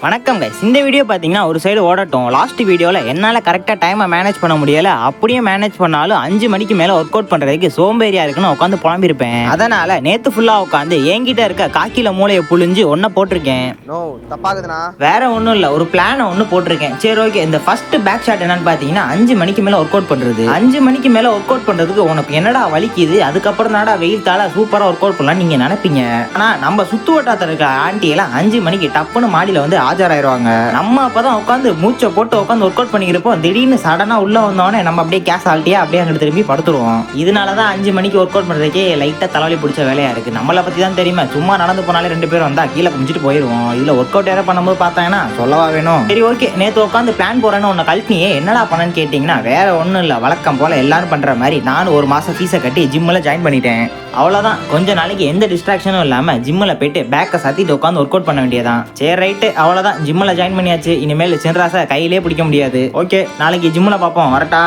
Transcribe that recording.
வணக்கம் கைஸ், இந்த வீடியோ பார்த்தீங்கன்னா ஒரு சைடு ஓடட்டும். லாஸ்ட் வீடியோவில் என்னால் கரெக்டாக டைமை மேனேஜ் பண்ண முடியலை. அப்படியே மேனேஜ் பண்ணாலும் 5 மணிக்கு மேலே ஒர்க் அவுட் பண்ணுறதுக்கு சோம்பேறியாக இருக்குன்னு உட்காந்து புலம்பிருப்பேன். அதனால் நேற்று ஃபுல்லாக உட்காந்து என்கிட்ட இருக்க காக்கில மூளையை புழிஞ்சு ஒன்றை போட்டிருக்கேன். வேற ஒன்றும் இல்லை, ஒரு பிளானை ஒன்று போட்டிருக்கேன். சரி ஓகே, இந்த ஃபர்ஸ்ட் பேக் ஷாட் என்னன்னு பார்த்தீங்கன்னா 5 மணிக்கு மேலே ஒர்க் அவுட் பண்ணுறது. 5 மணிக்கு மேலே ஒர்க் அவுட் பண்ணுறதுக்கு உனக்கு என்னடா வலிக்குது, அதுக்கப்புறம் தாடா வெயில் தாள சூப்பராக ஒர்க் அவுட் பண்ணலாம் நீங்கள் நினைப்பீங்க. ஆனால் நம்ம சுற்று வட்டாரத்தில் இருக்க ஆண்டியெல்லாம் 5 மணிக்கு டப்புன்னு மாடியில் வந்து ஆஜராயிருவாங்க. நம்ம அப்பதான் உட்காந்து மூச்சை போட்டு உட்காந்து ஒர்க் அவுட் பண்ணிக்கிறப்போ திடீர்னு சடனா உள்ள வந்தோடனே நம்ம அப்படியே கேஷுவாலிட்டியா அப்படியே அங்கே திரும்பி படுத்துருவோம். இதனாலதான் 5 மணிக்கு ஒர்க் அவுட் பண்றதுக்கே லைட்டா தலைவலி பிடிச்ச வேலையா இருக்கு. நம்மளை பத்தி தான் தெரியுமா, சும்மா நடந்து போனாலே 2 பேரும் வந்தா கீழே குமிச்சிட்டு போயிருவோம். இதுல ஒர்க் அவுட் யாரும் பண்ணும்போது பார்த்தாங்கன்னா சொல்லவா வேணும். சரி ஓகே, நேற்று உட்காந்து பிளான் போறேன்னு உன்னை கழட்டினியே என்னடா பண்ணன்னு கேட்டீங்கன்னா வேற ஒன்றும் இல்லை, வழக்கம் போல எல்லாரும் பண்ற மாதிரி நானும் ஒரு மாசம் ஃபீஸை கட்டி ஜிம்மில் ஜாயின் பண்ணிட்டேன். அவ்வளோதான், கொஞ்ச நாளைக்கு எந்த டிஸ்ட்ராக்ஷனும் இல்லாமல் ஜிம்மில் போயிட்டு பேக்கை சத்திட்டு உட்காந்து ஒர்க் அவுட் பண்ண வேண்டியதான். சரி ரைட்டு, அவ்வளோதான், ஜிம்மில் ஜாயின் பண்ணியாச்சு. இனிமேல் சின்ராசை கையிலே பிடிக்க முடியாது. ஓகே, நாளைக்கு ஜிம்மில் பார்ப்போம், வரட்டா.